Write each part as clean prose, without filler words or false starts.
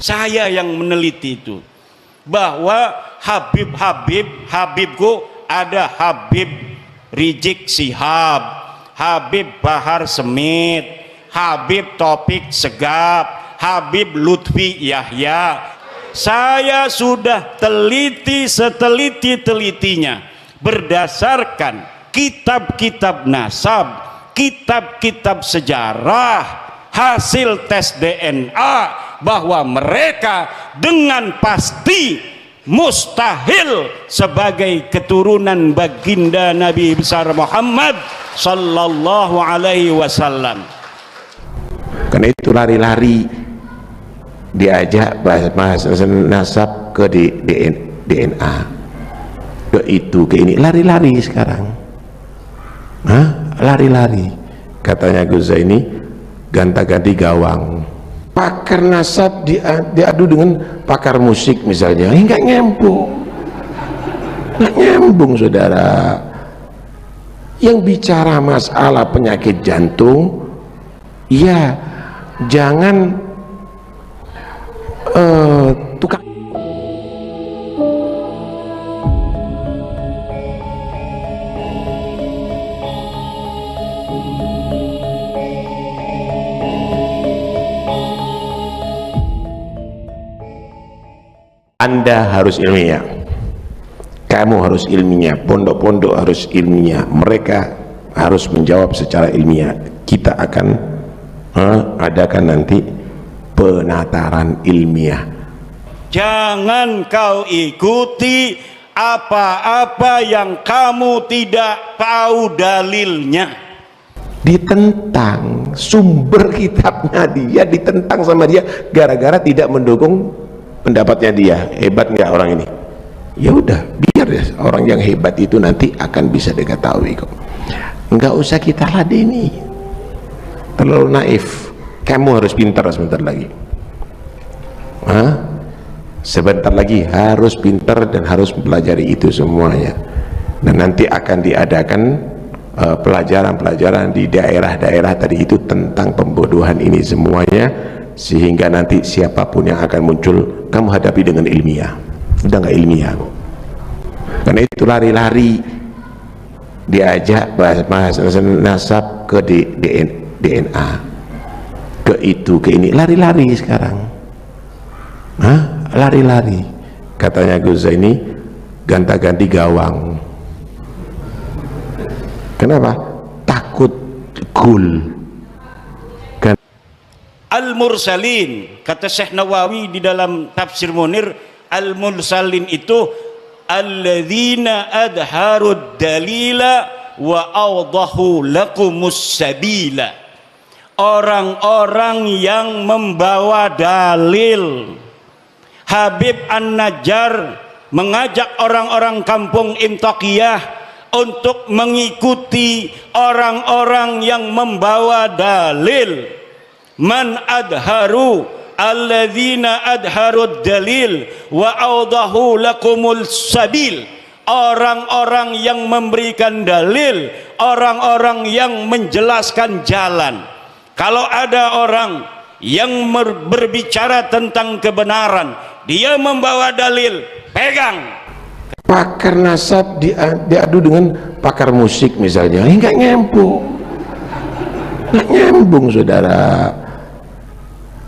Saya yang meneliti itu, bahwa Habibku ada Habib Rizik Syihab, Habib Bahar Smith, Habib Taufik Segaf, Habib Lutfi Yahya. Saya sudah teliti seteliti-telitinya berdasarkan kitab-kitab nasab, kitab-kitab sejarah, hasil tes DNA, bahwa mereka dengan pasti mustahil sebagai keturunan baginda Nabi besar Muhammad sallallahu alaihi wasallam. Karena itu lari-lari diajak bahas nasab ke DNA, ke itu ke ini, lari-lari sekarang. Lari-lari, katanya Gus Zaini, ganta-ganti gawang. Pakar nasab diadu dengan pakar musik misalnya, nggak nyambung saudara. Yang bicara masalah penyakit jantung, ya jangan tukang. Anda harus ilmiah, kamu harus ilmiah, pondok-pondok harus ilmiah, mereka harus menjawab secara ilmiah. Kita akan adakan nanti penataran ilmiah. Jangan kau ikuti apa-apa yang kamu tidak tahu dalilnya. Ditentang sumber kitabnya, dia ditentang sama dia gara-gara tidak mendukung pendapatnya dia. Hebat nggak orang ini? Ya udah, biar ya orang yang hebat itu nanti akan bisa diketahui kok. Nggak usah kita ladeni, terlalu naif. Kamu harus pintar sebentar lagi. Sebentar lagi harus pintar dan harus mempelajari itu semuanya. Dan nanti akan diadakan pelajaran-pelajaran di daerah-daerah tadi itu tentang pembodohan ini semuanya, sehingga nanti siapapun yang akan muncul kamu hadapi dengan ilmiah. Udah nggak ilmiah kok. Karena itu lari-lari diajak bahas nasab ke DNA, ke itu ke ini, lari-lari sekarang. Lari-lari, katanya Gus Zaini, ganta-ganti gawang. Kenapa? Takut gul. Al-mursalin, kata Syekh Nawawi di dalam tafsir Munir, al-mursalin itu alladzina adharud dalila wa awdahu lakumus sabila. Orang-orang yang membawa dalil. Habib An-Najjar mengajak orang-orang kampung Imtaqiyah untuk mengikuti orang-orang yang membawa dalil. Man adharu alladzina adharud dalil wa awdahu lakumul sabil. Orang-orang yang memberikan dalil, orang-orang yang menjelaskan jalan. Kalau ada orang yang berbicara tentang kebenaran, dia membawa dalil, pegang. Pakar nasab diadu dengan pakar musik misalnya, nggak nyambung saudara.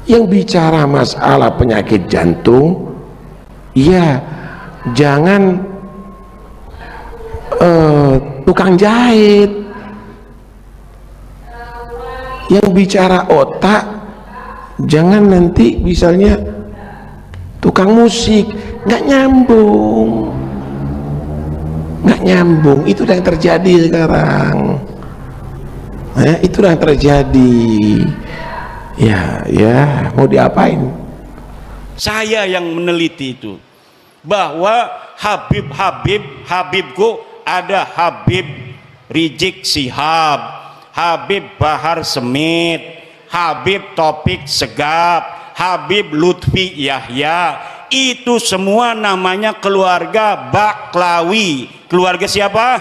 Yang bicara masalah penyakit jantung, ya jangan tukang jahit. Yang bicara otak, jangan nanti misalnya tukang musik. Nggak nyambung. Itu yang terjadi sekarang. Itu yang terjadi. Ya mau diapain? Saya yang meneliti itu, bahwa Habibku ada Habib Rizik Syihab, Habib Bahar Smith, Habib Taufik Segaf, Habib Lutfi Yahya. Itu semua namanya keluarga Baklawi. Keluarga siapa?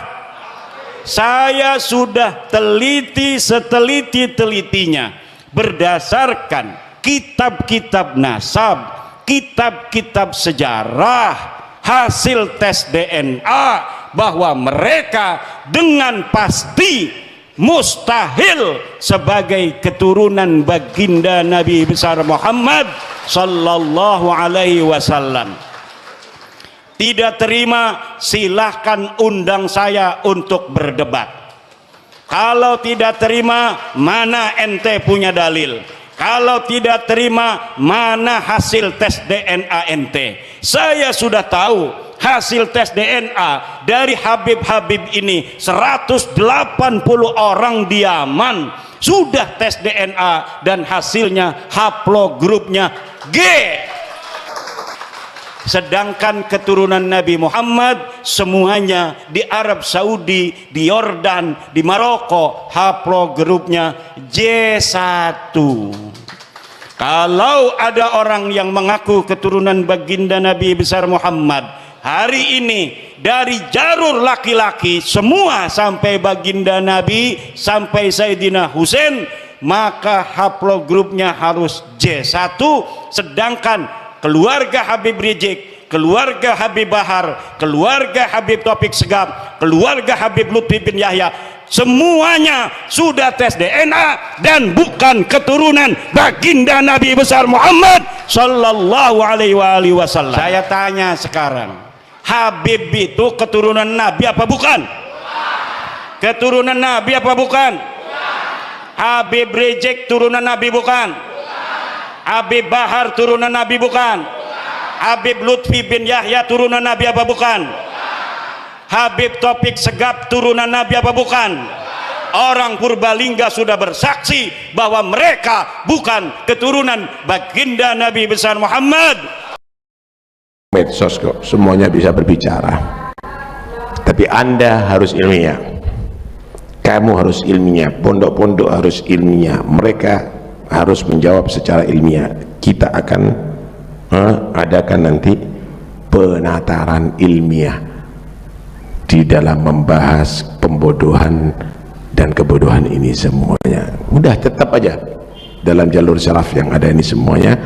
Saya sudah teliti seteliti-telitinya berdasarkan kitab-kitab nasab, kitab-kitab sejarah, hasil tes DNA, bahwa mereka dengan pasti mustahil sebagai keturunan baginda Nabi besar Muhammad sallallahu alaihi wasallam. Tidak terima, silahkan undang saya untuk berdebat. Kalau tidak terima, mana ente punya dalil? Kalau tidak terima, mana hasil tes DNA ente? Saya sudah tahu hasil tes DNA dari Habib-Habib ini, 180 orang di Yaman sudah tes DNA dan hasilnya haplogrupnya G. Sedangkan keturunan Nabi Muhammad semuanya di Arab Saudi, di Yordan, di Maroko, haplogrupnya J1. Kalau ada orang yang mengaku keturunan baginda Nabi besar Muhammad hari ini dari jalur laki-laki semua sampai baginda Nabi sampai Sayyidina Husain, maka haplogrupnya harus J1. Sedangkan keluarga Habib Rizik, keluarga Habib Bahar, keluarga Habib Taufik Segaf, keluarga Habib Lutfi bin Yahya, semuanya sudah tes DNA dan bukan keturunan baginda Nabi besar Muhammad sallallahu alaihi wasallam. Saya tanya sekarang, Habib itu keturunan Nabi apa bukan? Keturunan Nabi apa bukan? Habib Rizik turunan Nabi bukan? Habib Bahar turunan Nabi bukan? Habib Lutfi bin Yahya turunan Nabi apa bukan? Habib Taufik Segaf turunan Nabi apa bukan? Orang Purbalingga sudah bersaksi bahwa mereka bukan keturunan baginda Nabi besar Muhammad. Medsos kok semuanya bisa berbicara, tapi Anda harus ilmiah, kamu harus ilmiah, pondok-pondok harus ilmiah, mereka harus menjawab secara ilmiah. Kita akan adakan nanti penataran ilmiah di dalam membahas pembodohan dan kebodohan ini semuanya. Udah tetap aja dalam jalur salaf yang ada ini semuanya.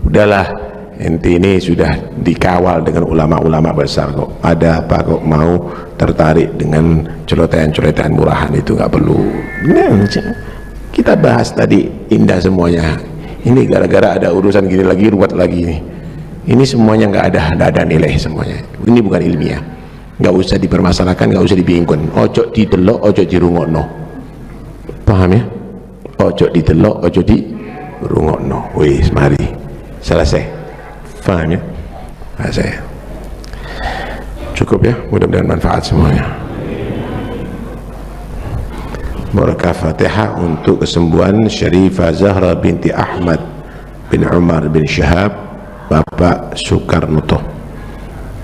Udahlah, ente ini sudah dikawal dengan ulama-ulama besar kok. Ada apa kok mau tertarik dengan celotehan-celotehan murahan itu? Nggak perlu. Kita bahas tadi indah semuanya. Ini gara-gara ada urusan gini lagi, ruwet lagi nih. Ini semuanya nggak ada nilai semuanya. Ini bukan ilmiah. Nggak usah dipermasalahkan, nggak usah dibingkun. Ojo didelok, ojo dirungokno. Paham ya? Ojo didelok, ojo dirungokno. Wis, mari. Selesai. Paham ya? Selesai. Cukup ya, mudah-mudahan manfaat semuanya. Barakah Fatihah untuk kesembuhan Syarifah Zahra binti Ahmad bin Umar bin Syahab Bapak Soekarno.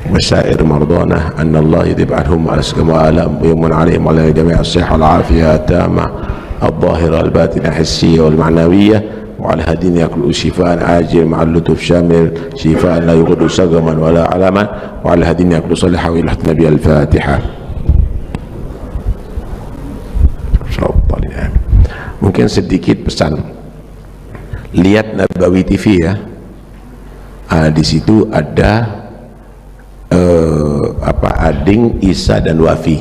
Wasair mardana anna Allah yudhib anhum al-asqama alam yumun alaihim ala jami' as-sihha wal-afiyah tamah al-zahira al-batinah hissiyah wal-ma'nawiyah wa ala hadin yakul shifaan ajil ma'al lutuf syamil shifaan la yughadu sagaman wala alaman wa ala hadin yakul salihah wa ilah nabi al-Fatihah. Mungkin sedikit pesan, lihat Nabawi TV ya, di situ ada Ading, Isa dan Wafi,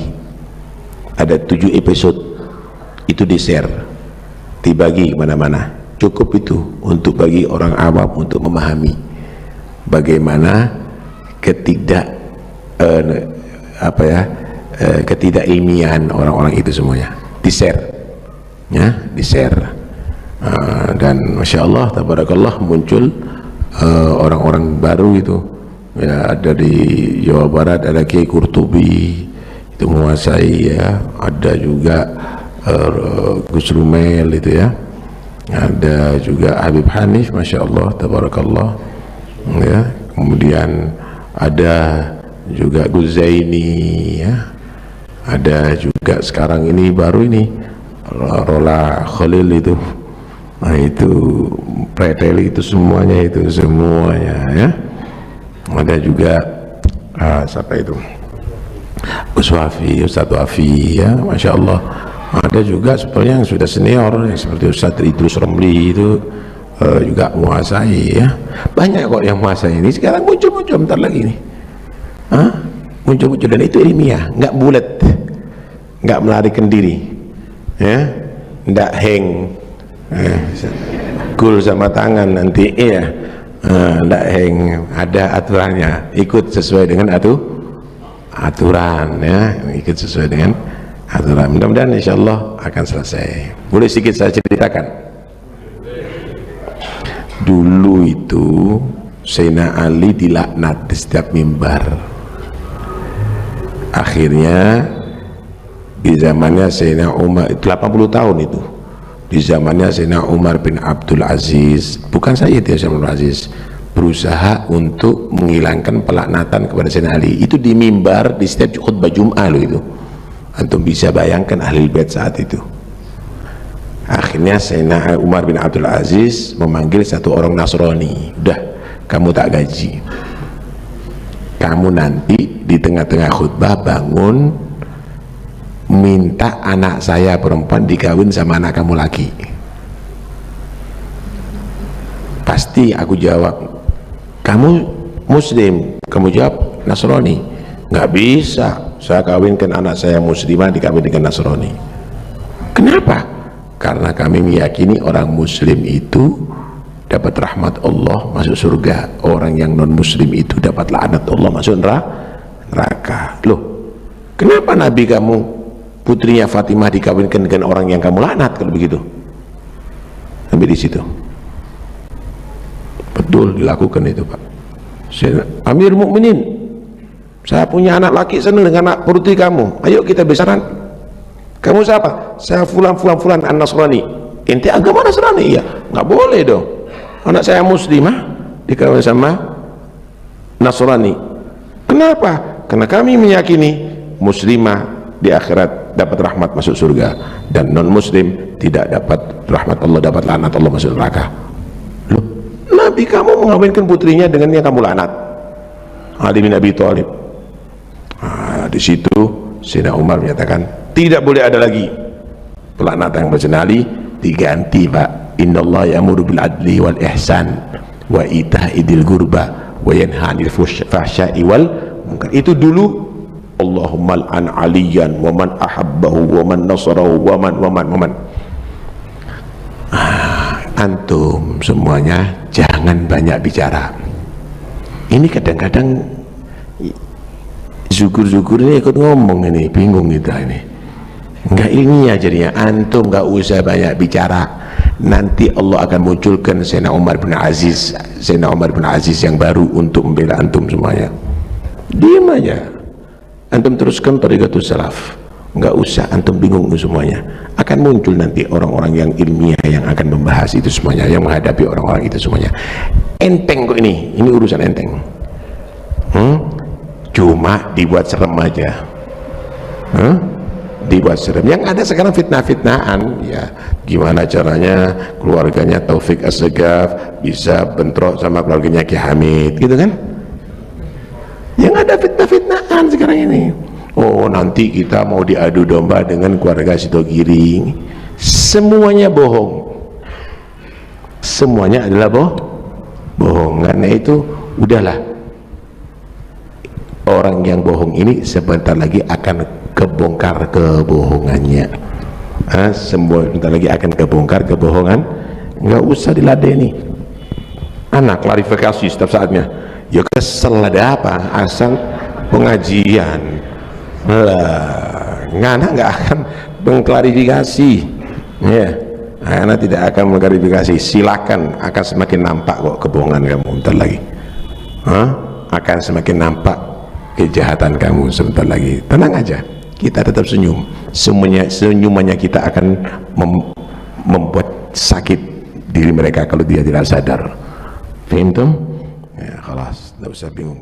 ada 7 episode, itu di share, dibagi kemana-mana. Cukup itu untuk bagi orang awam untuk memahami bagaimana ketidakilmiahan orang-orang itu semuanya. Di share ya, di share, dan Masya Allah tabarakallah muncul orang-orang baru itu ya. Ada di Jawa Barat ada Kiai Qurtubi itu menguasai ya, ada juga Gus Rumel itu ya, ada juga Habib Hanif Masya Allah tabarakallah ya, kemudian ada juga Gus Zaini ya, ada juga sekarang ini baru ini Rola Khalil itu, nah itu Pretel itu semuanya ya. Ada juga siapa itu Gus Wafi, Ustadz Wafi ya, Masya Allah. Ada juga sebenarnya yang sudah senior yang seperti Ustadz Idrus Romli itu, juga menguasai ya. Banyak kok yang menguasai ini. Sekarang muncul-muncul bentar lagi nih. Muncul-muncul, dan itu ilmiah, nggak bulat, nggak melarikan diri, ya, nggak hang, gul sama tangan nanti, ya, nggak hang, ada aturannya, ikut sesuai dengan aturan, ya, ikut sesuai dengan aturan. Mudah-mudahan insya Allah akan selesai. Boleh sedikit saya ceritakan. Dulu itu Sayyidina Ali dilaknat di setiap mimbar. Akhirnya di zamannya Sayyidina Umar, 80 tahun itu, di zamannya Sayyidina Umar bin Abdul Aziz, bukan saya dia Sayyidina Abdul Aziz, berusaha untuk menghilangkan pelaknatan kepada Sayyidina Ali. Itu di mimbar di setiap khutbah Jum'ah loh itu. Antum bisa bayangkan ahli bait saat itu. Akhirnya Sayyidina Umar bin Abdul Aziz memanggil satu orang Nasrani. Udah, kamu tak gaji, kamu nanti di tengah-tengah khutbah bangun minta anak saya perempuan dikawin sama anak kamu lagi. Pasti aku jawab, kamu muslim? Kamu jawab Nasrani. Nggak bisa, saya kawinkan anak saya muslimah dikawin dengan Nasrani. Kenapa? Karena kami meyakini orang muslim itu dapat rahmat Allah masuk surga, orang yang non muslim itu dapat laknat Allah masuk neraka. Loh, kenapa Nabi kamu putrinya Fatimah dikawinkan dengan orang yang kamu laknat kalau begitu? Sampai di situ. Betul dilakukan itu, Pak. Amir Mukminin, saya punya anak laki senang dengan anak putri kamu, ayo kita besaran. Kamu siapa? Saya fulan an-Nasrani. Inti agama Nasrani? Iya. Nggak boleh dong, anak saya muslimah dikawin sama Nasrani. Kenapa? Karena kami meyakini muslimah di akhirat dapat rahmat masuk surga, dan non muslim tidak dapat rahmat Allah, dapat laknat Allah masuk neraka. Loh, Nabi kamu mengawinkan putrinya dengan yang kamu laknat, Ali bin Abi Thalib. Di situ Sayyidina Umar menyatakan tidak boleh ada lagi pelaknatan yang Ali, diganti, Pak. Innallaha ya'muru bil adli wal ihsan wa ita'idil gurba wa yanha 'anil fahsya'i wal munkar. Itu dulu. Allahumma al'an aliyan wa man ahabbahu wa man nasarahu wa man. Antum semuanya jangan banyak bicara. Ini kadang-kadang zukur-zukur ini ikut ngomong, ini bingung kita ini. Enggak ilmiah jadinya. Antum enggak usah banyak bicara, nanti Allah akan munculkan Sayyidina Umar bin Aziz yang baru untuk membela antum semuanya. Diam aja, antum teruskan thariqatus salaf, enggak usah antum bingung semuanya. Akan muncul nanti orang-orang yang ilmiah yang akan membahas itu semuanya, yang menghadapi orang-orang itu semuanya. Enteng kok ini urusan enteng. Cuma dibuat serem aja. Dibuat serem. Yang ada sekarang fitnah-fitnahan, ya gimana caranya keluarganya Taufik As-Segaf bisa bentrok sama keluarganya Ki Hamid, gitu kan? Yang ada fitnah-fitnahan sekarang ini. Oh, nanti kita mau diadu domba dengan keluarga Sitogiring. Semuanya bohong. Semuanya adalah bohong. Karena itu udahlah, orang yang bohong ini sebentar lagi akan kebongkar kebohongannya. Sebentar lagi akan kebongkar kebohongan. Nggak usah diladeni. Anak klarifikasi setiap saatnya. Ya kesel, ada apa? Asal pengajian lah, anak nggak akan mengklarifikasi, ya, anak tidak akan mengklarifikasi. Silakan, akan semakin nampak kok kebohongan kamu bentar lagi. Akan semakin nampak kejahatan kamu sebentar lagi. Tenang aja, kita tetap senyum. Senyumannya kita akan membuat sakit diri mereka kalau dia tidak sadar. Faham tuh? Ya, khalas, tidak usah bingung.